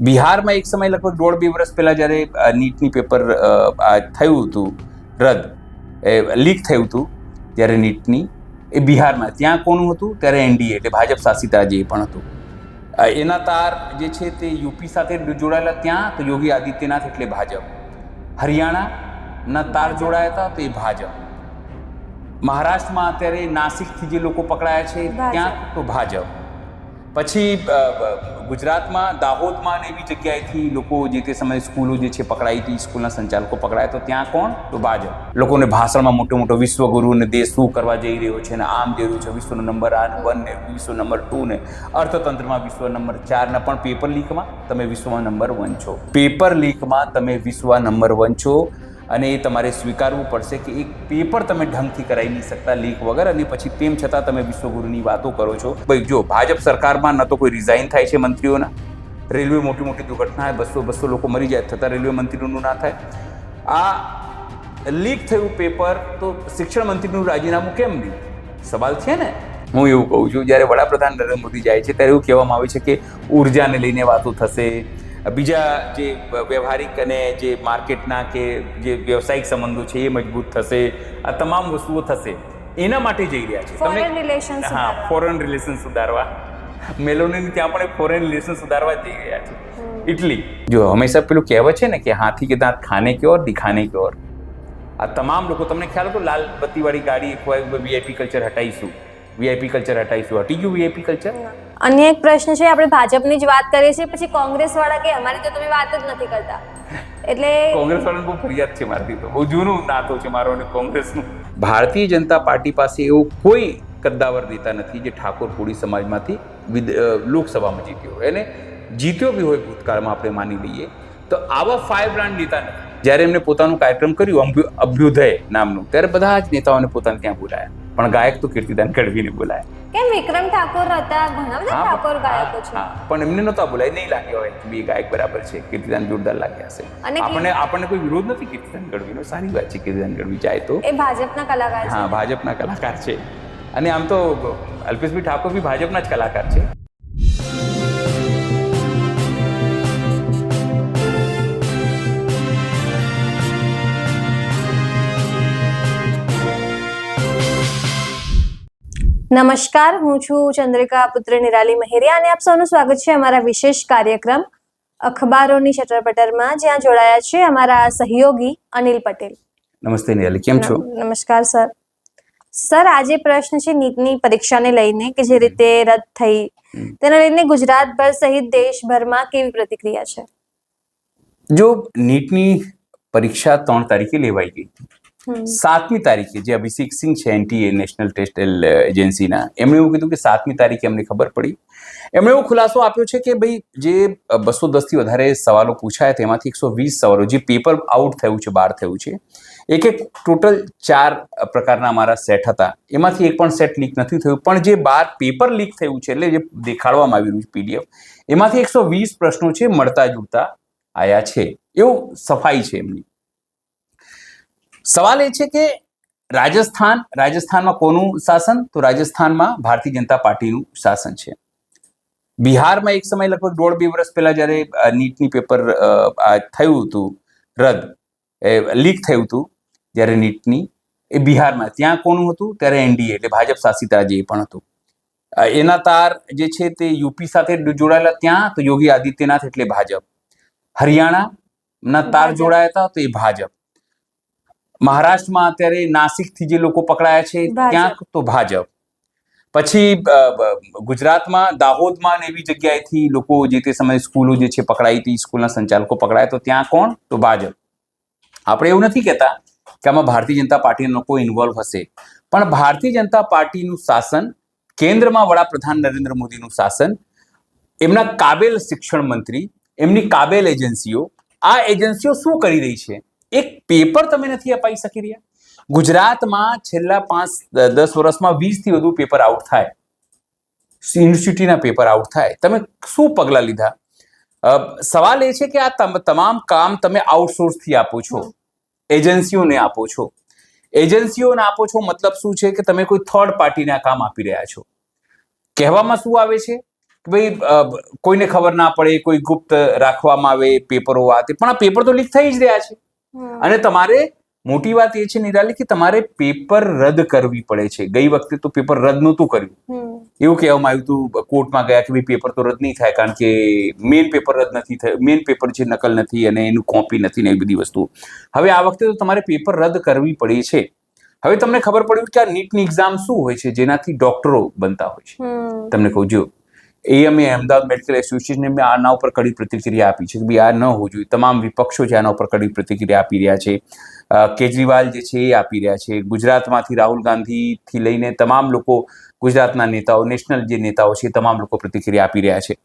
બિહારમાં એક સમય લગભગ 1.5-2 વર્ષ પહેલા જ્યારે નીટની પેપર થયું હતું રદ, લીક થયું હતું ત્યારે નીટની, એ બિહારમાં ત્યાં કોનું હતું ત્યારે એનડીએ એટલે ભાજપ શાસિત રાજ્ય એ પણ હતું. એના તાર જે છે તે યુપી સાથે જોડાયેલા ત્યાં તો યોગી આદિત્યનાથ એટલે ભાજપ. હરિયાણાના તાર જોડાયા હતા તો એ ભાજપ. મહારાષ્ટ્રમાં અત્યારે નાસિકથી જે લોકો પકડાયા છે ત્યાં તો ભાજપ. પછી ગુજરાતમાં દાહોદમાં ને એવી જગ્યાએથી લોકો જે તે સમયે સ્કૂલો જે છે પકડાઈ હતી, સ્કૂલના સંચાલકો પકડાયા તો ત્યાં કોણ તો ભાજપ. લોકોને ભાષણમાં મોટો મોટો વિશ્વગુરુ ને દેશ શું કરવા જઈ રહ્યો છે ને આમ જઈ રહ્યું છે, વિશ્વનો નંબર 1 ને વિશ્વ નંબર 2 ને અર્થતંત્રમાં વિશ્વ નંબર 4 ને પણ પેપર લીકમાં તમે વિશ્વમાં નંબર 1 છો. પેપર લીકમાં તમે વિશ્વ નંબર 1 છો અને એ તમારે સ્વીકારવું પડશે કે એક પેપર તમે ઢંગથી કરાવી નહીં શકતા લીક વગર, અને પછી તેમ છતાં તમે વિશ્વગુરુની વાતો કરો છો. ભાઈ જો ભાજપ સરકારમાં ન તો કોઈ રિઝાઇન થાય છે મંત્રીઓના, રેલવે મોટી મોટી દુર્ઘટના 200 લોકો મરી જાય છતાં રેલવે મંત્રીઓનું ના થાય. આ લીક થયું પેપર તો શિક્ષણ મંત્રીનું રાજીનામું કેમ નહીં સવાલ છે ને. હું એવું કહું છું જ્યારે વડાપ્રધાન નરેન્દ્ર મોદી જાય છે ત્યારે એવું કહેવામાં આવે છે કે ઉર્જાને લઈને વાતો થશે, બીજા જે વ્યવહારિક અને જે માર્કેટના કે જે વ્યવસાયિક સંબંધો છે એ મજબૂત થશે, આ તમામ વસ્તુઓ થશે. એના માટે જઈ રહ્યા છે તમે. હા, ફોરેન રિલેશન સુધારવા. મેલોની ત્યાં પણ ફોરેન રિલેશન સુધારવા જઈ રહ્યા છે. ઇટલી જો હંમેશા પેલું કહેવત છે ને કે હાથી કે દાંત ખાને કે ઓર દિખાને કે ઓર. આ તમામ લોકો તમને ખ્યાલ હતો લાલ બત્તીવાળી ગાડી વીઆઈપી કલ્ચર હટાઈશું, વીઆઈપી કલ્ચર હટાઈશું, હટી ગયું વીઆઈપી કલ્ચર. અન્ય એક પ્રશ્ન છે, આપણે ભાજપની જ વાત કરીએ છીએ પછી કોંગ્રેસ વાળા કે અમારી તો તમે વાત જ નથી કરતા, એટલે કોંગ્રેસ વાળાને બહુ ફરિયાદ છે મારથી, તો બહુ જૂનું નાતો છે મારો અને કોંગ્રેસનું. ભારતીય જનતા પાર્ટી પાસે એવો કોઈ કદ્દાવર નેતા નથી જે ઠાકોર કોળી સમાજમાંથી લોકસભામાં જીત્યો હોય, અને જીત્યો બી હોય ભૂતકાળમાં આપણે માની લઈએ તો આવા 5 બ્રાન્ડ નેતા નથી. જ્યારે એમને પોતાનું કાર્યક્રમ કર્યું અભ્યુદય નામનું ત્યારે બધા જ નેતાઓને પોતાને ત્યાં બોલાયા, પણ ગાયક તો કીર્તિદાન ગઢવીને બોલાયા. કેમ વિક્રમ ઠાકોર હતા, ઘણા બધા ઠાકોર ગાયકો છે, પણ એમને નહોતા બોલાય, નહીં લાગ્યા હોય કે બે ગાયક બરાબર છે, કીર્તિદાન જોરદાર લાગ્યા હશે. આપણને કોઈ વિરોધ નથી કીર્તિદાન ગઢવીનો, સારી વાત છે કીર્તિદાન ગઢવી જાય તો. એ ભાજપના કલાકાર છે. હા, ભાજપના કલાકાર છે, અને આમ તો અલ્પેશભાઈ ઠાકોર બી ભાજપના જ કલાકાર છે. નમસ્કાર, હું છું ચંદ્રિકા પુત્ર નિરાલી મહેરિયા અને આપ સૌનું સ્વાગત છે અમારા વિશેષ કાર્યક્રમ અખબારોની ચટરપટરમાં, જ્યાં જોડાયા છે અમારા સહયોગી અનિલ પટેલ. નમસ્તે નિરાલી, કેમ છો? નમસ્કાર સર. સર, આજે પ્રશ્ન છે નીટની પરીક્ષાને લઈને કે જે રીતે રદ થઈ તેને લઈને ગુજરાતભર સહિત દેશભરમાં કેવી પ્રતિક્રિયા છે? જો નીટની પરીક્ષા 3 તારીખે લેવાઈ ગઈ, 7મી તારીખે જે અભિષેક સિંહ છે એનટીએ નેશનલ ટેસ્ટ એજન્સીના, એમણે એવું કીધું કે 7મી તારીખે અમને ખબર પડી. એમણે એવો ખુલાસો આપ્યો છે કે ભાઈ જે 210થી વધારે સવાલો પૂછાયા તેમાંથી 120 સવાલો જે પેપર આઉટ થયું છે, બહાર થયું છે, એક ટોટલ 4 પ્રકારના અમારા સેટ હતા, એમાંથી એક પણ સેટ લીક નથી થયું, પણ જે બહાર પેપર લીક થયું છે એટલે જે દેખાડવામાં આવી રહ્યું છે પીડીએફ, એમાંથી 120 પ્રશ્નો છે મળતા જુડતા આયા છે, એવું સફાઈ છે એમની. સવાલ એ છે કે રાજસ્થાનમાં કોનું શાસન? તો રાજસ્થાનમાં ભારતીય જનતા પાર્ટીનું શાસન છે. બિહારમાં એક સમય લગભગ 1.5-2 વર્ષ પહેલા જ્યારે નીટની પેપર થયું હતું રદ, લીક થયું હતું જ્યારે નીટની, એ બિહારમાં ત્યાં કોનું હતું ત્યારે એનડીએ એટલે ભાજપ શાસિત રાજ્ય એ પણ હતું. એના તાર જે છે તે યુપી સાથે જોડાયેલા ત્યાં તો યોગી આદિત્યનાથ એટલે ભાજપ. હરિયાણાના તાર જોડાયા હતા તો એ ભાજપ. મહારાષ્ટ્રમાં અત્યારે નાસિકથી જે લોકો પકડાયા છે ત્યાં તો ભાજપ. પછી ગુજરાતમાં દાહોદમાં ને એવી જગ્યાએથી લોકો જે તે સમયે સ્કૂલો જે છે પકડાઈ હતી, સ્કૂલના સંચાલકો પકડાયા તો ત્યાં કોણ તો ભાજપ. આપણે એવું નથી કહેતા કે આમાં ભારતીય જનતા પાર્ટીના લોકો ઇન્વોલ્વ હશે, પણ ભારતીય જનતા પાર્ટીનું શાસન, કેન્દ્રમાં વડાપ્રધાન નરેન્દ્ર મોદીનું શાસન, એમના કાબેલ શિક્ષણ મંત્રી, એમની કાબેલ એજન્સીઓ, આ એજન્સીઓ શું કરી રહી છે? એક પેપર તમે નથી અપાઈ શકી રહ્યા. ગુજરાતમાં છેલ્લા 5-10 વર્ષમાં 20થી વધુ પેપર આઉટ થાય, યુનિવર્સિટીના પેપર આઉટ થાય, તમે શું પગલાં લીધા? સવાલ એ છે કે આ તમામ કામ તમે આઉટસોર્સથી આપો છો, એજન્સીઓને આપો છો. એજન્સીઓને આપો છો મતલબ શું છે કે તમે કોઈ થર્ડ પાર્ટીને આ કામ આપી રહ્યા છો. કહેવામાં શું આવે છે કે ભાઈ કોઈને ખબર ના પડે, કોઈ ગુપ્ત રાખવામાં આવે પેપરો આ તે, પણ આ પેપર તો લીક થઈ જ રહ્યા છે. અને તમારે મોટી વાત એ છે નિરાલી કે તમારે પેપર રદ કરવી પડે છે. ગઈ વખતે તો પેપર રદ નહોતું કર્યું, એવું કહેવામાં આવ્યું હતું, કોર્ટમાં ગયા કે ભાઈ પેપર તો રદ નહીં થાય કારણ કે મેઇન પેપર રદ નથી થયું, મેઇન પેપર છે નકલ નથી અને એનું કોપી નથી ને એ બધી વસ્તુ. હવે આ વખતે તો તમારે પેપર રદ કરવી પડી છે. હવે તમને ખબર પડ્યું કે આ નીટની એક્ઝામ શું હોય છે, જેનાથી ડોક્ટરો બનતા હોય છે. તમને કહું જો અમે અમદાવાદ મેડિકલ એસોસિએશને આના ઉપર કડી પ્રતિક્રિયા આપી છે કે ભાઈ આ ન હોવું જોઈએ. તમામ વિપક્ષો છે આના ઉપર કડી પ્રતિક્રિયા આપી રહ્યા છે. કેજરીવાલ જે છે એ આપી રહ્યા છે. ગુજરાતમાંથી રાહુલ ગાંધીથી લઈને તમામ લોકો, ગુજરાતના નેતાઓ, નેશનલ જે નેતાઓ છે તમામ લોકો પ્રતિક્રિયા આપી રહ્યા છે.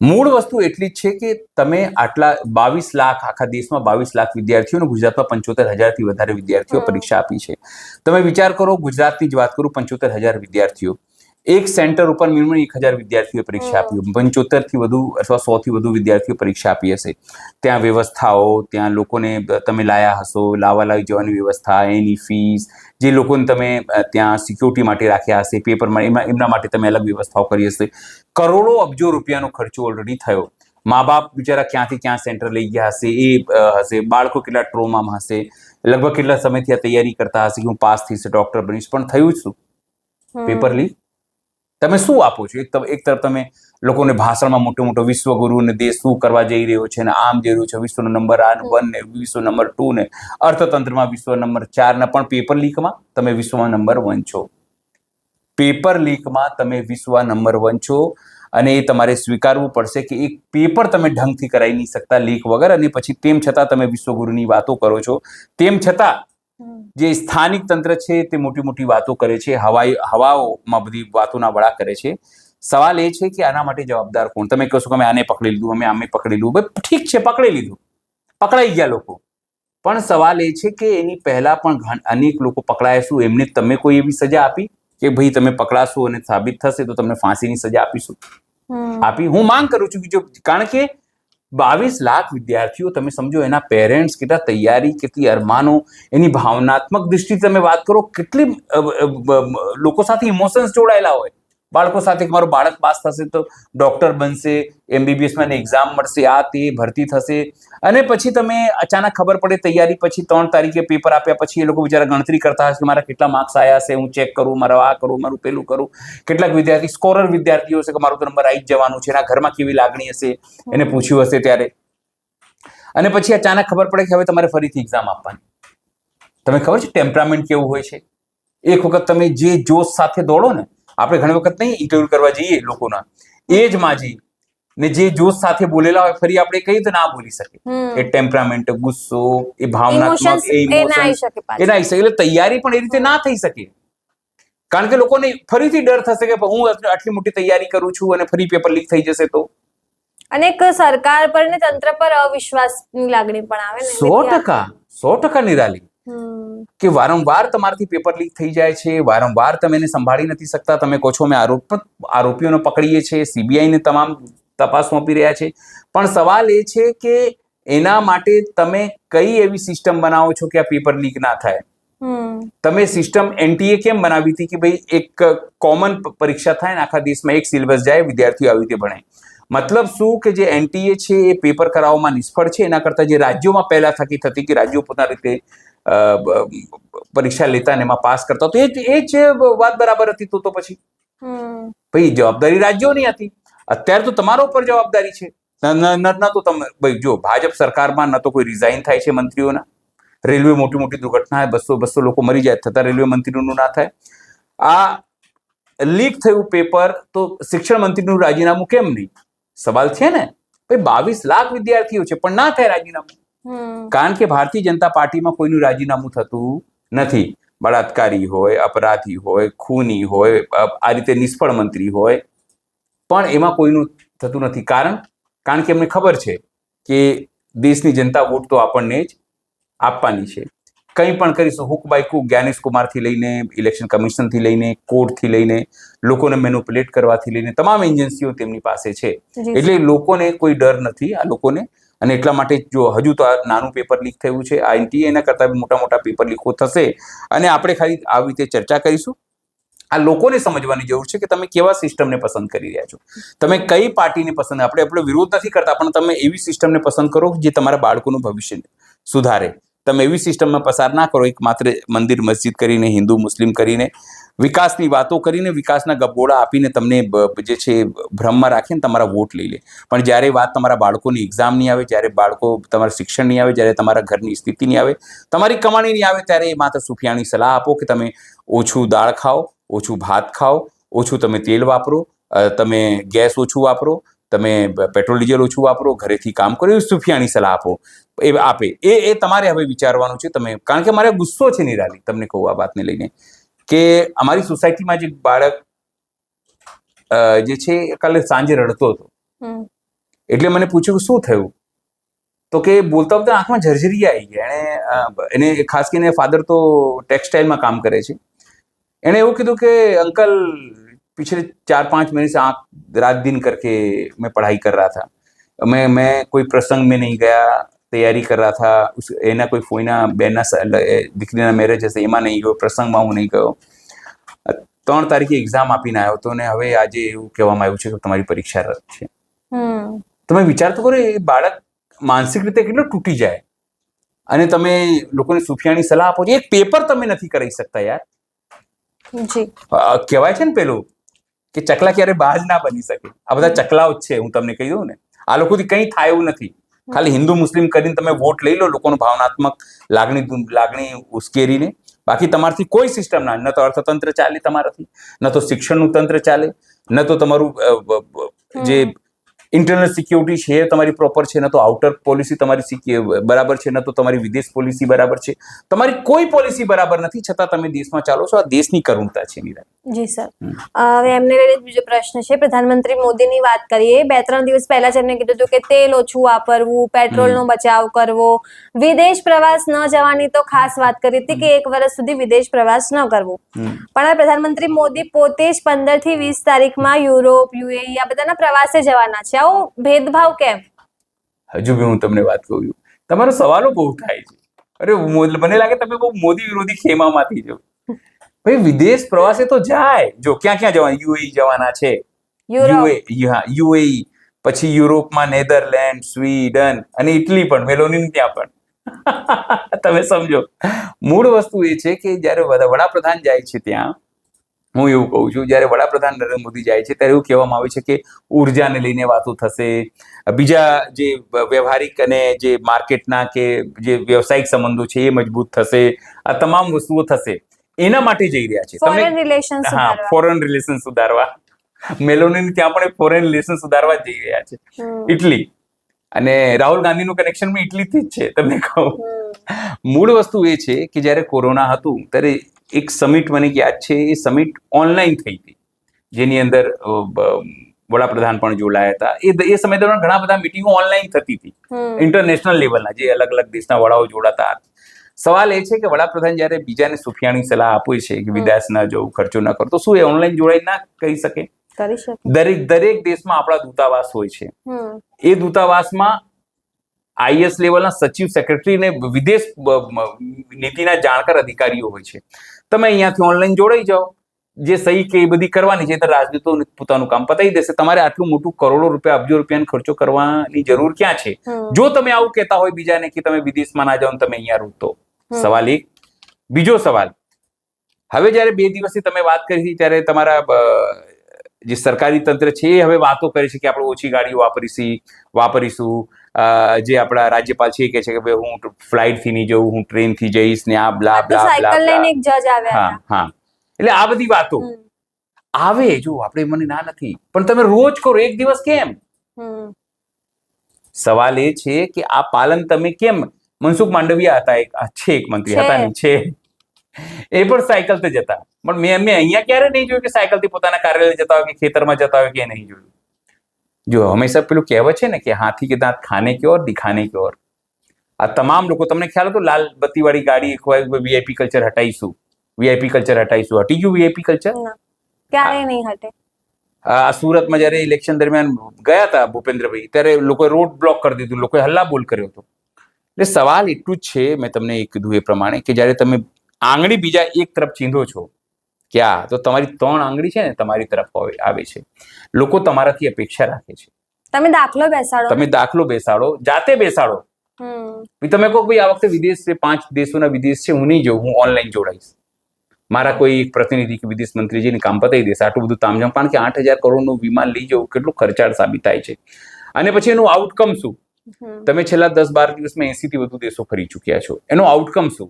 મૂળ વસ્તુ એટલી જ છે કે તમે આટલા 22 લાખ, આખા દેશમાં 22 લાખ વિદ્યાર્થીઓ અને ગુજરાતમાં 75,000થી વધારે વિદ્યાર્થીઓ પરીક્ષા આપી છે. તમે વિચાર કરો, ગુજરાતની જ વાત કરું, 75,000 વિદ્યાર્થીઓ, એક સેન્ટર ઉપર મિનિમમ 1,000 વિદ્યાર્થીઓ પરીક્ષા આપી, 75થી વધુ અથવા 100થી વધુ વિદ્યાર્થીઓ પરીક્ષા આપી હશે. ત્યાં વ્યવસ્થાઓ, ત્યાં લોકોને તમે લાયા હશો, લાવી જવાની વ્યવસ્થા, એની ફીસ, જે લોકોને તમે ત્યાં સિક્યોરિટી માટે રાખ્યા હશે, પેપરમાં એમના માટે તમે અલગ વ્યવસ્થાઓ કરી હશે. કરોડો અબજો રૂપિયાનો ખર્ચો ઓલરેડી થયો. મા બાપ બિચારા ક્યાંથી ક્યાં સેન્ટર લઈ ગયા હશે, એ હશે. બાળકો કેટલા ટ્રોમામાં હશે, લગભગ કેટલા સમયથી આ તૈયારી કરતા હશે કે હું પાસ થઈશ, ડોક્ટર બનીશ, પણ થયું જ શું? Paper leak. તમે શું આપો છો? એક તરફ તમે લોકોને ભાષણમાં મોટો વિશ્વગુરુ ને દેશ શું કરવા જઈ રહ્યો છે ને આમ જઈ રહ્યો છે, વિશ્વનો નંબર 1 ને વિશ્વ નંબર 2 ને અર્થતંત્રમાં વિશ્વ નંબર 4 ને, પણ પેપર લીકમાં તમે વિશ્વમાં નંબર 1 છો. પેપર લીકમાં તમે વિશ્વ નંબર 1 છો અને એ તમારે સ્વીકારવું પડશે કે એક પેપર તમે ઢંગથી કરાવી નહીં શકતા લીક વગર, અને પછી તેમ છતાં તમે વિશ્વગુરુની વાતો કરો છો. તેમ છતાં જે સ્થાનિક તંત્ર છે તે મોટી વાતો કરે છે, હવાઓમાં બધી વાતોના વડા કરે છે. સવાલ એ છે કે આના માટે જવાબદાર કોણ? તમે કહો છો કે અમે આને પકડી લીધું, અમે આમે પકડી લીધું. ભાઈ ઠીક છે, પકડી લીધું, પકડાઈ ગયા લોકો, પણ સવાલ એ છે કે એની પહેલા પણ અનેક લોકો પકડાયા શું? એમને તમે કોઈ એવી સજા આપી કે ભાઈ તમે પકડાશો અને સાબિત થશે તો તમને ફાંસીની સજા આપીશું? આપી? હું માંગ કરું છું કે જો, કારણ કે 22 લાખ વિદ્યાર્થીઓ, તમે સમજો એના પેરેન્ટ્સ કેટલા તૈયારી, કેટલી અરમાનો, એની ભાવનાત્મક દૃષ્ટિથી તમે વાત કરો, કેટલી લોકો સાથે ઇમોશન્સ જોડાયેલા હોય. બાળકો સાથે કે મારું બાળક પાસ થશે તો ડોક્ટર બનશે, MBBSમાં એક્ઝામ મળશે, આ તે ભરતી થશે, અને પછી તમે અચાનક ખબર પડે તૈયારી પછી 3 તારીખે પેપર આપ્યા પછી એ લોકો બિચારા ગણતરી કરતા હશે કે મારા કેટલા માર્ક્સ આવ્યા હશે, હું ચેક કરું, મારા આ કરું, મારું પેલું કરું. કેટલાક વિદ્યાર્થી સ્કોરર વિદ્યાર્થીઓ હશે કે મારું તો નંબર આવી જ જવાનું છે, એના ઘરમાં કેવી લાગણી હશે, એને પૂછ્યું હશે ત્યારે. અને પછી અચાનક ખબર પડે કે હવે તમારે ફરીથી એક્ઝામ આપવાની. તમને ખબર છે ટેમ્પરામેન્ટ કેવું હોય છે? એક વખત તમે જે જોશ સાથે દોડો ને, આપણે ઘણી વખત નહીં ઇન્ટરવ્યુ કરવા જઈએ લોકોના, એ જ માજી ને જે જોશ સાથે બોલેલા હોય ફરી આપણે કહીએ તો ના બોલી શકે. એ ટેમ્પરામેન્ટ, ગુસ્સો, એ ભાવનાત્મક, એ ઇમોશન્સ એ ના આવી શકે. એટલે તૈયારી પણ એ રીતે ના થઈ શકે, કારણ કે લોકોને ફરીથી ડર થશે કે હું આટલી મોટી તૈયારી કરું છું અને ફરી પેપર લીક થઈ જશે તો. અને એક સરકાર પર ને તંત્ર પર અવિશ્વાસની લાગણી પણ આવે ને. 100% નિરાલી કે વારંવાર તમારાથી પેપર લીક થઈ જાય છે, વારંવાર તમે એને સંભાળી નથી શકતા. તમે કહો છો અમે આરોપીઓને પકડીએ છીએ, CBI ને તમામ તપાસ સોંપી રહ્યા છે, પણ સવાલ એ છે કે એના માટે તમે કઈ એવી સિસ્ટમ બનાવો છો કે આ પેપર લીક ના થાય? તમે સિસ્ટમ NTA કેમ બનાવી હતી કે ભાઈ એક કોમન પરીક્ષા થાય ને આખા દેશમાં એક સિલેબસ જાય, વિદ્યાર્થીઓ આવી રીતે ભણે. મતલબ શું કે જે NTA છે એ પેપર કરાવવામાં નિષ્ફળ છે, એના કરતાં જે રાજ્યોમાં પહેલા થતી કે રાજ્યો પોતાની રીતે પરીક્ષા લેતા ને એમાં પાસ કરતા, તો એ જ વાત બરાબર હતી. તો પછી ભાઈ જવાબદારી રાજ્યોની હતી, અત્યારે તો તમારા ઉપર જવાબદારી છે. ન તો તમે ભાઈ જો ભાજપ સરકારમાં ન તો કોઈ રિઝાઇન થાય છે મંત્રીઓના, રેલવે મોટી દુર્ઘટના 200 લોકો મરી જાય, થતા રેલવે મંત્રીનું ના થાય. આ લીક થયું પેપર તો શિક્ષણ મંત્રીનું રાજીનામું કેમ નહીં? સવાલ છે ને ભાઈ. 22 લાખ વિદ્યાર્થીઓ છે પણ ના થાય રાજીનામું, કારણ કે ભારતીય જનતા પાર્ટીમાં કોઈનું રાજીનામું થતું નથી. બળાત્કારી હોય, અપરાધી હોય, ખૂની હોય, આ રીતે નિષ્ફળ મંત્રી હોય, પણ એમાં કોઈનું થતું નથી. કારણ કે એમને ખબર છે કે દેશની જનતા વોટ તો આપણને જ આપવાની છે. કંઈ પણ કરીશું, હુક બાય કુક, જ્ઞાનેશ કુમારથી લઈને ઇલેક્શન કમિશનથી લઈને કોર્ટથી લઈને લોકોને મેનિપ્યુલેટ કરવાથી લઈને તમામ એજન્સીઓ તેમની પાસે છે. એટલે લોકોને કોઈ ડર નથી આ લોકોને. અને એટલા માટે જો હજુ તો આ નાનું પેપર લીક થયું છે, આ NTA એના કરતાં મોટા પેપર લીકો થશે, અને આપણે ખાલી આવી રીતે ચર્ચા કરીશું. આ લોકોને સમજવાની જરૂર છે કે તમે કેવા સિસ્ટમને પસંદ કરી રહ્યા છો, તમે કઈ પાર્ટીને પસંદ. આપણે વિરોધ નથી કરતા, પણ તમે એવી સિસ્ટમને પસંદ કરો જે તમારા બાળકોનું ભવિષ્ય સુધારે. તમે એવી સિસ્ટમમાં પસાર ના કરો એક માત્ર મંદિર મસ્જિદ કરીને, હિન્દુ મુસ્લિમ કરીને, વિકાસની વાતો કરીને, વિકાસના ગપગોળા આપીને તમને જે છે ભ્રમમાં રાખીને તમારા વોટ લઈ લે. પણ જ્યારે વાત તમારા બાળકોની એક્ઝામની આવે, જ્યારે બાળકો તમારા શિક્ષણની આવે, જ્યારે તમારા ઘરની સ્થિતિની આવે, તમારી કમાણીની આવે, ત્યારે એ માત્ર સુફિયાની સલાહ આપો કે તમે ઓછું દાળ ખાઓ, ઓછું ભાત ખાઓ, ઓછું તમે તેલ વાપરો, તમે ગેસ ઓછું વાપરો, તમે પેટ્રોલ ડીઝલ ઓછું વાપરો, ઘરેથી કામ કરો, એવી સુફિયાની સલાહ આપે. એ તમારે હવે વિચારવાનું છે. તમે, કારણ કે મારે ગુસ્સો છે નિરાલી, તમને કહું આ વાતને લઈને, કે અમારી સોસાયટીમાં જે બાળક જે છે કાલે સાંજે રડતો હતો, એટલે મને પૂછ્યું કે શું થયું, તો કે બોલતા બોલતા આંખમાં ઝરઝરી આવી ગયા. એને ખાસ કરીને ફાધર તો ટેક્સટાઇલમાં કામ કરે છે. એણે એવું કીધું કે અંકલ पिछले 4-5 महीने से आँख रात दिन करके मैं पढ़ाई कर रहा था. मैं कोई प्रसंग में नहीं गया, तैयारी कर रहा था. एना कोई ફોઈના બેનના દીકરીના મેરેજ હશે, એમાં નહીં ગયો, પ્રસંગમાં હું નહીં ગયો. 3 તારીખે એક્ઝામ આપીને આવ્યો હતો ને હવે આજે એવું કહેવામાં આવ્યું છે કે તમારી પરીક્ષા રદ છે. તમે વિચાર તો કરો, એ બાળક માનસિક રીતે કેટલો તૂટી જાય, અને તમે લોકોને સુફિયાની સલાહ આપો છો. એક પેપર તમે નથી કરી શકતા યાર. કહેવાય છે ને પેલું કે ચકલા ક્યારે બાજ ના બની શકે. આ બધા ચકલાઓ જ છે, હું તમને કહી દઉં ને. આ લોકોથી કંઈ થાય એવું નથી. ખાલી હિન્દુ મુસ્લિમ કરીને તમે વોટ લઈ લો, લોકોનો ભાવનાત્મક લાગણી ઉશ્કેરીને. બાકી તમારથી કોઈ સિસ્ટમ ના, ન તો અર્થતંત્ર ચાલે તમારાથી, ન તો શિક્ષણનું તંત્ર ચાલે, ન તો તમારું જે ઇન્ટરનલ સિક્યોરિટી છે એ તમારી પ્રોપર છે, ન તો આઉટર પોલિસી તમારી બરાબર છે, ન તો તમારી વિદેશ પોલિસી બરાબર છે. તમારી કોઈ પોલિસી બરાબર નથી, છતાં તમે દેશમાં ચાલો છો. આ દેશની કરુણતા છે નિરા. જી સર. હવે એમને લઈને બીજો પ્રશ્ન છે. પ્રધાનમંત્રી મોદીની વાત કરીએ. 2-3 દિવસ પહેલા જ એમને કીધું હતું કે તેલ ઓછું વાપરવું, પેટ્રોલનો બચાવ કરવો, વિદેશ પ્રવાસ ન જવાની તો ખાસ વાત કરી હતી કે 1 વર્ષ સુધી વિદેશ પ્રવાસ ન કરવો. પણ પ્રધાનમંત્રી મોદી પોતે જ 15 થી 20 તારીખમાં યુરોપ, યુએઈ આ બધાના પ્રવાસે જવાના છે. આવો ભેદભાવ કેમ? હજુ બી હું તમને વાત કહું છું, તમારો સવાલો બહુ થાય છે. અરે મને લાગે તમે બહુ મોદી વિરોધી ખેમામાંથી છો. ભાઈ વિદેશ પ્રવાસે તો જાય. જો ક્યાં ક્યાં જવાના? યુએઈ જવાના છે, યુએઈ, પછી યુરોપમાં નેધરલેન્ડ, સ્વીડન અને ઇટલી પણ, મેલોની ત્યાં પણ. તમે સમજો, મૂળ વસ્તુ એ છે કે જ્યારે વડાપ્રધાન જાય છે ત્યાં, હું એવું કહું છું, જ્યારે વડાપ્રધાન નરેન્દ્ર મોદી જાય છે ત્યારે એવું કહેવામાં આવે છે કે ઉર્જાને લઈને વાતો થશે, બીજા જે વ્યવહારિક અને જે માર્કેટના કે જે વ્યવસાયિક સંબંધો છે એ મજબૂત થશે, આ તમામ વસ્તુઓ થશે. એના માટે જઈ રહ્યા છે. ફોરેન રિલેશન સુધારવા. મેલોની ત્યાં પણ ફોરેન રિલેશન સુધારવા જઈ રહ્યા છે, ઇટલી. અને રાહુલ ગાંધીનું કનેક્શન પણ ઇટલીથી જ છે. તમને કહું, મૂળ વસ્તુ એ છે કે જ્યારે કોરોના હતું ત્યારે એક સમિટ મને યાદ છે, એ સમિટ ઓનલાઈન થઈ હતી, જેની અંદર વડાપ્રધાન પણ જોડાયા હતા. એ સમય દરમિયાન ઘણા બધા મિટિંગો ઓનલાઈન થતી હતી, ઇન્ટરનેશનલ લેવલના, જે અલગ અલગ દેશના વડાઓ જોડાતા. સવાલ એ છે કે વડાપ્રધાન જ્યારે બીજાને સુફિયાની સલાહ આપે છે કે વિદેશ ન જવું, ખર્ચો ન કરો, તો શું એ ઓનલાઈન જોડાઈ ના કરી શકે? દરેક દેશમાં આપણા દૂતાવાસ હોય છે. એ દૂતાવાસમાં આઈએસ લેવલના સચિવ, સેક્રેટરી ને વિદેશ નીતિના જાણકાર અધિકારીઓ હોય છે. તમે અહીંયાથી ઓનલાઈન જોડાઈ જાઓ, જે સહી કે એ બધી કરવાની છે, તો રાજદૂતો પોતાનું કામ પતાવી દેશે. તમારે આટલું મોટું કરોડો રૂપિયા, અબજો રૂપિયાનો ખર્ચો કરવાની જરૂર ક્યાં છે? જો તમે આવું કહેતા હોય બીજાને કે તમે વિદેશમાં ના જાઓ, તમે અહીંયા રહો, તો સવાલ એક. બીજો સવાલ, હવે જ્યારે 2 દિવસથી તમે વાત કરી હતી ત્યારે તમારા જે સરકારી તંત્ર છે એ હવે વાતો કરે છે કે આપણે ઓછી ગાડીઓ વાપરીશું. જે આપણા રાજ્યપાલ છે એ કહે છે કે ભાઈ હું ફ્લાઇટથી નહીં જઉં, હું ટ્રેનથી જઈશ ને આ બ્લા બ્લા બ્લા. હા, એટલે આ બધી વાતો આવે. જો આપણે, મને ના નથી, પણ તમે રોજ કરો, એક દિવસ કેમ? સવાલ એ છે કે આ પાલન તમે કેમ? મનસુખ માંડવિયા હતા, એક મંત્રી હતા ને, છે, એ પણ સાયકલથી જતા. પણ મેં અહીંયા ક્યારે નહીં જોયું કે સાયકલથી પોતાના કાર્યાલય જતા હોય કે ખેતરમાં જતા હોય, કે નહીં જોયું. જો હંમેશા પેલું કહેવત છે ને કે હાથી કે દાંત ખાને કે ઓર દિખાને કે ઓર. આ તમામ લોકો, તમને ખ્યાલ હતો લાલ બત્તી વાળી ગાડી, વીઆઈપી કલ્ચર હટાઈશું, હટી ગયું વીઆઈપી કલ્ચર? ક્યારે નહીં હટે. આ સુરતમાં જયારે ઇલેક્શન દરમિયાન ગયા હતા ભૂપેન્દ્રભાઈ, ત્યારે લોકોએ રોડ બ્લોક કરી દીધું, લોકોએ હલ્લાબોલ કર્યો હતો. એટલે સવાલ એટલું જ છે, મેં તમને કીધું એ પ્રમાણે, કે જ્યારે તમે આંગળી બીજા એક તરફ ચીંધો છો, ક્યાં? તો તમારી 3 આંગળી છે ને તમારી તરફ આવે છે. લોકો તમારાથી અપેક્ષા રાખે છે. તમે દાખલો બેસાડો. તમે દાખલો બેસાડો, જાતે બેસાડો. તમે કહો ભાઈ આ વખતે વિદેશ છે, 5 દેશોના વિદેશ છે, હું નહીં જઉં, હું ઓનલાઈન જોડાઈશ. મારા કોઈ એક પ્રતિનિધિ કે વિદેશ મંત્રી જઈને કામ પતાવી દેશે, આટલું બધું તામઝામ, કારણ કે 8,000 કરોડનું વિમાન લઈ જવું કેટલું ખર્ચાળ સાબિત થાય છે. અને પછી એનું આઉટકમ શું? તમે છેલ્લા 10-12 દિવસમાં 80 થી વધુ દેશો ફરી ચૂક્યા છો. એનો આઉટકમ શું?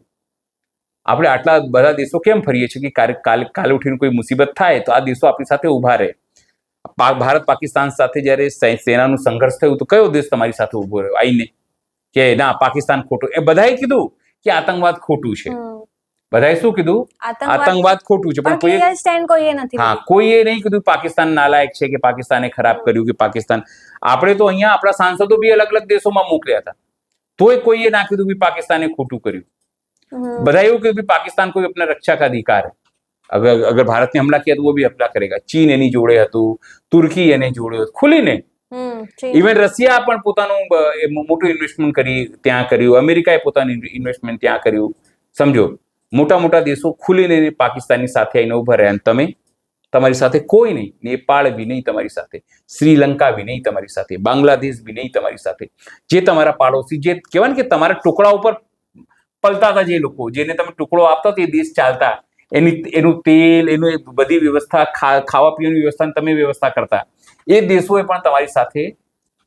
આપણે આટલા બધા દેશો કેમ ફરીએ છીએ કે કાલે ઉઠીને કોઈ મુસીબત થાય તો આ દેશો આપણી સાથે ઊભા રહે. ભારત પાકિસ્તાન સાથે જ્યારે સેનાનું સંઘર્ષ થયું તો કયો દેશ તમારી સાથે ઊભો રહ્યો આવીને કે ના પાકિસ્તાન ખોટું? એ બધાએ કીધું કે આતંકવાદ ખોટું છે. બધાએ શું કીધું? આતંકવાદ ખોટું છે. પણ કોઈએ નહીં કીધું પાકિસ્તાન નાલાયક છે કે પાકિસ્તાને ખરાબ કર્યું કે પાકિસ્તાન. આપણે તો અહીંયા આપણા સાંસદો બી અલગ અલગ દેશોમાં મોકલ્યા હતા, તોય કોઈએ ના કીધું કે પાકિસ્તાને ખોટું કર્યું. બધા એવું કીધું કે પાकिस्तान को अपना रक्षा का अधिकार है, अगर भारत ने हमला किया तो वो भी हमला करेगा. चीन એની જોડે હતું, તુર્કી એની જોડે હતું, ખુલીને. ઇવન રશિયા પણ પોતાનું મોટું ઇન્વેસ્ટમેન્ટ ત્યાં કર્યું, અમેરિકાએ પોતાનું ઇન્વેસ્ટમેન્ટ ત્યાં કર્યું. સમજો, મોટા મોટા દેશો ખુલીને પાકિસ્તાનની સાથે આવીને ઉભા રહ્યા. અને તમે, તમારી સાથે કોઈ નહીં. નેપાળ બી નહીં તમારી સાથે, શ્રીલંકા બી નહીં તમારી સાથે, બાંગ્લાદેશ બી નહીં તમારી સાથે. જે તમારા પાડોશી, જે કહેવાય ને કે તમારા ટુકડા ઉપર પલતા હતા, જે લોકો જેને તમે ટુકડો આપતા તે દેશ ચાલતા, એનું તેલ, એનું બધી વ્યવસ્થા, ખાવા પીવાની વ્યવસ્થા તમે વ્યવસ્થા કરતા, એ દેશોએ પણ તમારી સાથે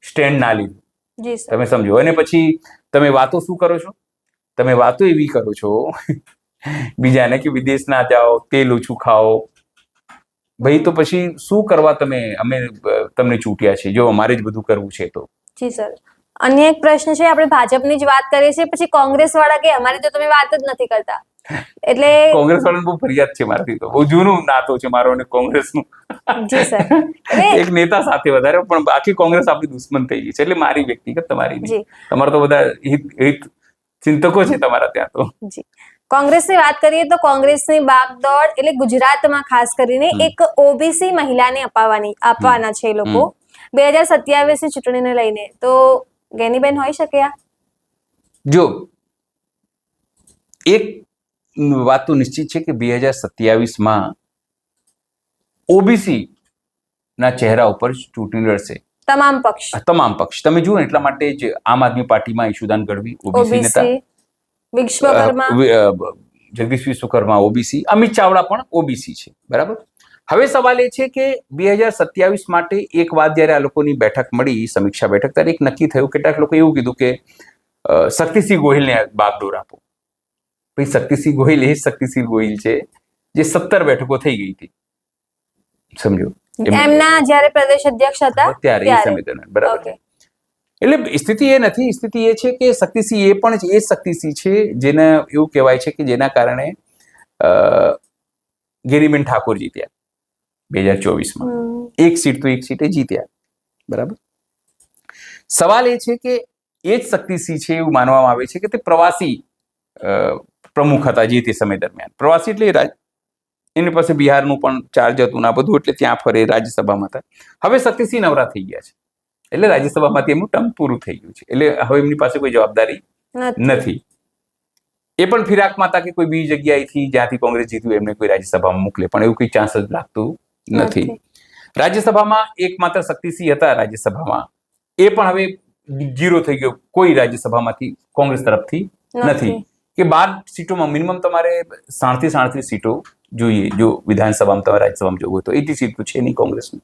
સ્ટેન્ડ ના લીધું. તમે સમજો. અને પછી તમે વાતો શું કરો છો? તમે વાતો એવી કરો છો બીજાને કે વિદેશ ના જાઓ, તેલ ઓછું ખાઓ. ભાઈ તો પછી શું કરવા અમે તમને ચૂંટ્યા છે જો અમારે જ બધું કરવું છે તો? જી સર. અન્ય એક પ્રશ્ન છે, આપણે ભાજપની જ વાત કરીએ છીએ, પછી કોંગ્રેસ વાળા કે અમારી તો તમે વાત જ નથી કરતા. એટલે કોંગ્રેસ વાળાને બહુ ફરિયાદ છે મારાથી, તો બહુ જૂનું નાતો છે મારો અને કોંગ્રેસનું. જી સર. એક નેતા સાથે વધારે, પણ બાકી કોંગ્રેસ આપણી દુશ્મન થઈ ગઈ છે. એટલે મારી વ્યક્તિગત, તમારી નહીં. તમારા તો બધા હિત ચિંતકો છે તમારા ત્યાં તો. જી. કોંગ્રેસની વાત કરીએ તો કોંગ્રેસની બાગદોડ એટલે ગુજરાતમાં ખાસ કરીને એક ઓબીસી મહિલાને આપવાના છે એ લોકો 2027ની ચૂંટણીને લઈને. તો ગેનીબેન હોઈ શકે? જો એક વાત તો નિશ્ચિત છે કે 2027માં ઓબીસી ના ચહેરા ઉપર ચૂંટણી લડશે તમામ પક્ષ. તમે જુઓ એટલા માટે જ આમ આદમી પાર્ટીમાં ઈશુદાન ગઢવી ઓબીસી નેતા, જગદીશ વિશ્વકર્મા ઓબીસી, અમિત ચાવડા પણ ઓબીસી છે. બરાબર. હવે સવાલ એ છે કે 2027 માટે એક વાત જ્યારે આ લોકોની બેઠક મળી, સમીક્ષા બેઠક, ત્યારે એક નક્કી થયું. કેટલાક લોકો એવું કીધું કે શક્તિસિંહ ગોહિલને બાગડોર આપો. ભાઈ શક્તિસિંહ ગોહિલ એ શક્તિસિંહ ગોહિલ છે જે 17 બેઠકો થઈ ગઈ હતી. સમજો, એમના જ્યારે પ્રદેશ અધ્યક્ષ હતા ત્યારે એ સમય દરમિયાન. બરાબર. એટલે સ્થિતિ એ નથી. સ્થિતિ એ છે કે શક્તિસિંહ એ પણ એ શક્તિસિંહ છે જેને એવું કહેવાય છે કે જેના કારણે ગેનીબેન ઠાકોર જીત્યા 2024માં. એક સીટે જીત્યા. બરાબર. સવાલ એ છે કે એ જ શક્તિસિંહ છે એવું માનવામાં આવે છે કે તે પ્રવાસી પ્રમુખ હતા જે તે સમય દરમિયાન. પ્રવાસી એટલે એની પાસે બિહારનું પણ ચાર્જ હતું ના બધું, એટલે ત્યાં ફરે, રાજ્યસભામાં હતા. હવે શક્તિસિંહ નવરા થઈ ગયા છે, એટલે રાજ્યસભામાંથી એમનું ટર્મ પૂરું થઈ ગયું છે. એટલે હવે એમની પાસે કોઈ જવાબદારી નથી. એ પણ ફિરાકમાં હતા કે કોઈ બીજી જગ્યાએથી જ્યાંથી કોંગ્રેસ જીત્યું એમને કોઈ રાજ્યસભામાં મોકલે, પણ એવું કોઈ ચાન્સ જ લાગતું નથી. રાજ્યસભામાં એકમાત્ર શક્તિસિંહ હતા રાજ્યસભામાં, એ પણ હવે 0 થઈ ગયો. કોઈ રાજ્યસભામાંથી કોંગ્રેસ તરફથી નથી. કે 12 સીટોમાં મિનિમમ તમારે 37 સીટો જોઈએ જો વિધાનસભામાં તમારે રાજ્યસભામાં જવું હોય તો. 80 સીટ તો છે નહીં કોંગ્રેસની.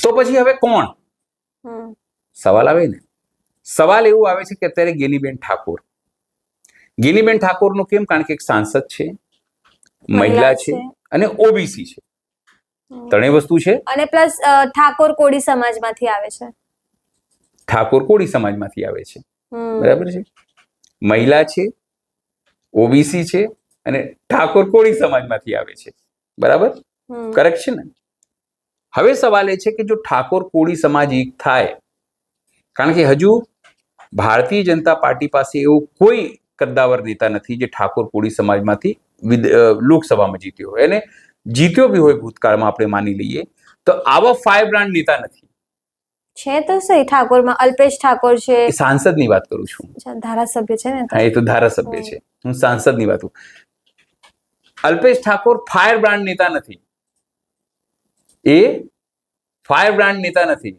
તો પછી હવે કોણ? સવાલ આવે ને. સવાલ એવું આવે છે કે અત્યારે ગેનીબેન ઠાકોરનું કેમ? કારણ કે એક સાંસદ છે, મહિલા છે અને ઓબીસી છે. ત્રણેય વસ્તુ છે. અને પ્લસ ઠાકોર કોળી સમાજમાંથી આવે છે. બરાબર છે. મહિલા છે, ઓબીસી છે અને ઠાકોર કોળી સમાજમાંથી આવે છે. બરાબર, કરેક્ટ છે ને? હવે સવાલ એ છે કે જો ઠાકોર કોળી સમાજ એક થાય, કારણ કે હજુ ભારતીય જનતા પાર્ટી પાસે એવો કોઈ કદ્દાવર નેતા નથી જે ઠાકોર કોળી સમાજમાંથી લોકસભામાં જીત્યો હોય, અને જીત્યો બી હોય ભૂતકાળમાં આપણે માની લઈએ તો આવા ફાયર બ્રાન્ડ નેતા નથી. છે તો સહી. ઠાકોરમાં અલ્પેશ ઠાકોર છે. સાંસદની વાત કરું છું. ધારાસભ્ય છે ને? હા, એ તો ધારાસભ્ય છે. હું સાંસદની વાત કરું. અલ્પેશ ઠાકોર ફાયર બ્રાન્ડ નેતા નથી, એ ફાયર બ્રાન્ડ નેતા નથી,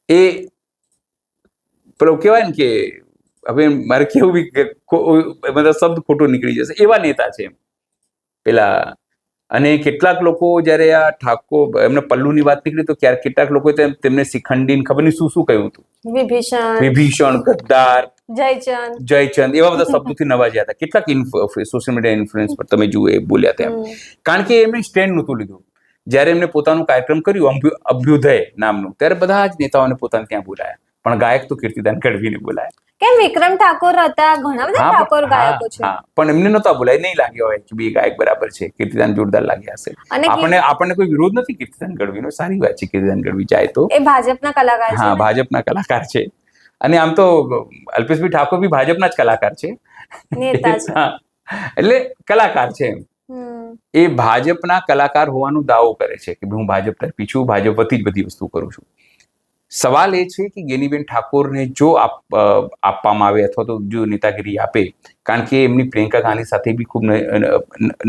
એ પેલો કહેવાય ને કે હવે મારે કેવું બી મતલબ શબ્દ ખોટો નીકળી જશે એવા નેતા છે પેલા. અને કેટલાક લોકો જયારે આ ઠાકોર એમને પલ્લુની વાત નીકળી તો કેટલાક લોકો તેમને શિખંડી ખબર નહીં શું શું કહ્યું હતું, વિભીષણ, ગદ્દાર, જયચંદ એવા બધા શબ્દોથી નવાજ્યા હતા. કેટલાક સોશિયલ મીડિયા ઇન્ફ્લુએન્સ પર તમે જુઓ એ બોલ્યા હતા એમ, કારણ કે એમને સ્ટેન્ડ નહોતું લીધું. જયારે એમને પોતાનું કાર્યક્રમ કર્યું અભ્યુદય નામનું, ત્યારે બધા જ નેતાઓને પોતાને ત્યાં બોલાયા, પણ ગાયક તો કીર્તિદાન ગઢવીને બોલાયા. કેમ? વિક્રમ ઠાકોર હતા, ઘણા બધા ઠાકોર ગાયકો છે, પણ એમને નહોતા બોલાય. નહીં લાગ્યો હોય કે બે ગાયક બરાબર છે, કીર્તિદાન જોરદાર લાગ્યા હશે. આપણને કોઈ વિરોધ નથી કીર્તિદાન ગઢવીનો, સારી વાત છે કીર્તિદાન ગઢવી જાય તો. એ ભાજપના કલાકાર છે. હા, ભાજપના કલાકાર છે. અને આમ તો અલ્પેશભાઈ ઠાકોર બી ભાજપના જ કલાકાર છે, નેતા છે, એટલે કલાકાર છે. એ ભાજપના કલાકાર હોવાનો દાવો કરે છે કે હું ભાજપ તરફી છું, ભાજપ વતી જ બધી વસ્તુ કરું છું. સવાલ એ છે કે ગેનીબેન ઠાકોરને જો આપવામાં આવે અથવા તો જો નેતાગીરી આપે, કારણ કે એમની પ્રિયંકા ગાંધી સાથે બી ખૂબ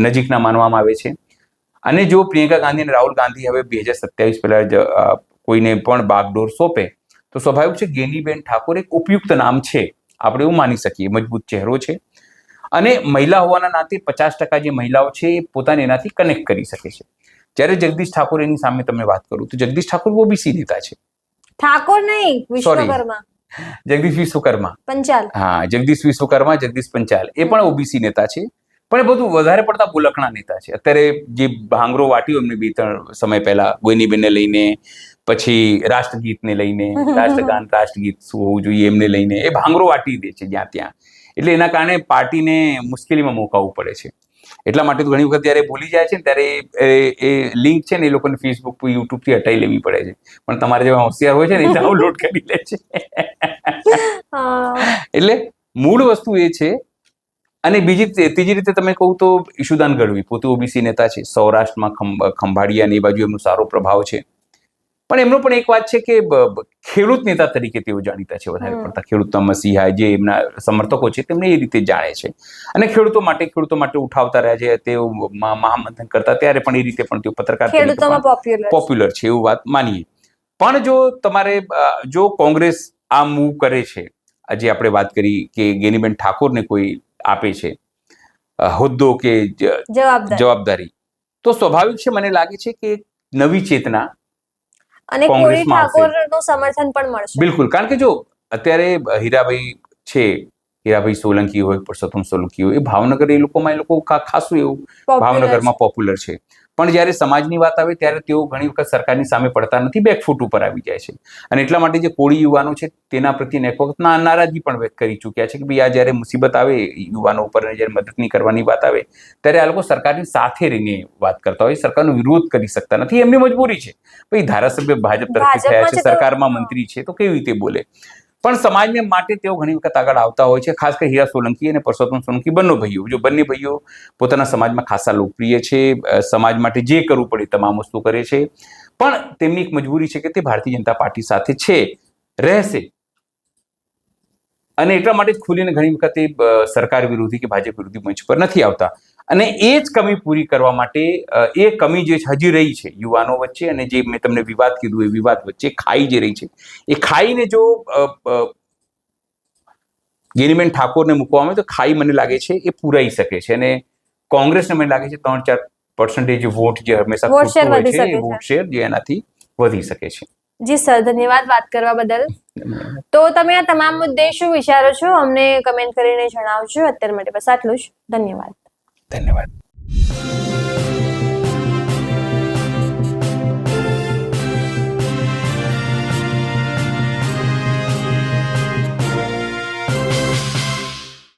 નજીકના માનવામાં આવે છે. અને જો પ્રિયંકા ગાંધી અને રાહુલ ગાંધી હવે 2027 પહેલા કોઈને પણ બાગડોર સોંપે તો સ્વાભાવિક છે ગેનીબેન ઠાકોર એક ઉપયુક્ત નામ છે, આપણે એવું માની શકીએ. મજબૂત ચહેરો છે અને મહિલા હોવાના નાતે 50% જે મહિલાઓ છે એ પોતાને એનાથી કનેક્ટ કરી શકે છે. જ્યારે જગદીશ ઠાકોર એની સામે તમે વાત કરું તો જગદીશ ઠાકોર ઓબીસી નેતા છે. ઠાકોર નહીં, વિશ્વકર્મા, જગદીશ વિશ્વકર્મા, પંચાલ. હા, જગદીશ વિશ્વકર્મા, જગદીશ પંચાલ, એ પણ ઓબીસી નેતા છે, પણ એ બધું વધારે પડતા બોલકણા નેતા છે. અત્યારે જે ભાંગરો વાટ્યો એમને 2-3 સમય પહેલા ગોઈનીબેનને લઈને, પછી રાષ્ટ્રગીતને લઈને, રાષ્ટ્રગાન રાષ્ટ્રગીત શું હોવું જોઈએ એમને લઈને એ ભાંગરો વાટી દે છે જ્યાં ત્યાં. એટલે એના કારણે પાર્ટીને મુશ્કેલીમાં મુકાવવું પડે છે. એટલા માટે તો ઘણી વખત જયારે ભૂલી જાય છે ને ત્યારે એ લિંક છે ને એ લોકોને ફેસબુક પર યુટ્યુબ થી હટાવી લેવી પડે છે, પણ તમારે જેવા હોશિયાર હોય છે ને એ ડાઉનલોડ કરી લે છે. એટલે મૂળ વસ્તુ એ છે. અને ત્રીજી રીતે તમે કહું તો ઈશુદાન ગઢવી પોતે ઓબીસી નેતા છે, સૌરાષ્ટ્રમાં ખંભાળિયા ને એ બાજુ એમનો સારો પ્રભાવ છે. પણ એમનો પણ એક વાત છે કે ખેડૂત નેતા તરીકે તેઓ જાણીતા છે, વધારે પડતા ખેડૂતના મસીહા જે એમના સમર્થકો છે તેમને એ રીતે જાણે છે. અને ખેડૂતો માટે ઉઠાવતા રહ્યા છે. તેઓ મહામંથન કરતા ત્યારે પણ એ રીતે પણ તેઓ પત્રકાર પોપ્યુલર છે એવું વાત માનીએ. પણ જો કોંગ્રેસ આ મૂવ કરે છે, આજે આપણે વાત કરી કે ગેનીબેન ઠાકોરને કોઈ આપે છે હોદ્દો કે જવાબદારી, તો સ્વાભાવિક છે મને લાગે છે કે નવી ચેતના અને કોળી ઠાકોરનું સમર્થન પણ મળશે. બિલકુલ, કારણ કે જો અત્યારે હીરાભાઈ સોલંકી હોય, પુરુષોત્તમ સોલંકી હોય, એ ભાવનગર એ લોકો ખાસું એવું ભાવનગરમાં પોપ્યુલર છે. પણ જ્યારે સમાજની વાત આવે ત્યારે તેઓ ઘણી વખત સરકારની સામે પડતા નથી, બેકફૂટ ઉપર આવી જાય છે. અને એટલા માટે જે કોળી યુવાનો છે તેના પ્રત્યે એક વખત નારાજગી પણ વ્યક્ત કરી ચૂક્યા છે કે ભાઈ આ જ્યારે મુસીબત આવે યુવાનો ઉપર અને જ્યારે મદદની કરવાની વાત આવે ત્યારે આ લોકો સરકારની સાથે રહીને વાત કરતા હોય, સરકારનો વિરોધ કરી શકતા નથી. એમની મજબૂરી છે. ભાઈ ધારાસભ્ય ભાજપ તરફથી થયા છે, સરકારમાં મંત્રી છે, તો કેવી રીતે બોલે? પણ સમાજને માટે તેઓ ઘણી વખત આગળ આવતા હોય છે. ખાસ કરી હીરા સોલંકી અને પુરુષોત્તમ સોલંકી બંને ભાઈઓ પોતાના સમાજમાં ખાસા લોકપ્રિય છે, સમાજ માટે જે કરવું પડે તમામ વસ્તુ કરે છે. પણ તેમની એક મજબૂરી છે કે તે ભારતીય જનતા પાર્ટી સાથે રહેશે અને એટલા માટે જ ખુલીને ઘણી વખતે સરકાર વિરોધી કે ભાજપ વિરોધી મંચ પર નથી આવતા. અને એ જ કમી પૂરી કરવા માટે એ કમી જે હજી રહી છે યુવાનો વચ્ચે અને જે મેં તમને વિવાદ કીધું એ વિવાદ વચ્ચે ખાઈ જે રહી છે, એ ખાઈને જો ગેનીબેન ઠાકોરને મૂકવામાં આવે તો ખાઈ મને લાગે છે એ પૂરાઈ શકે છે. અને કોંગ્રેસને મને લાગે છે 3-4% વોટ જે હંમેશા વોટ શેર જે એનાથી વધી શકે છે. જી સર, ધન્યવાદ વાત કરવા બદલ. તો તમે આ તમામ મુદ્દે શું વિચારો છો અમને કમેન્ટ કરીને જણાવજો. અત્યાર માટે બસ આટલું જ. ધન્યવાદ.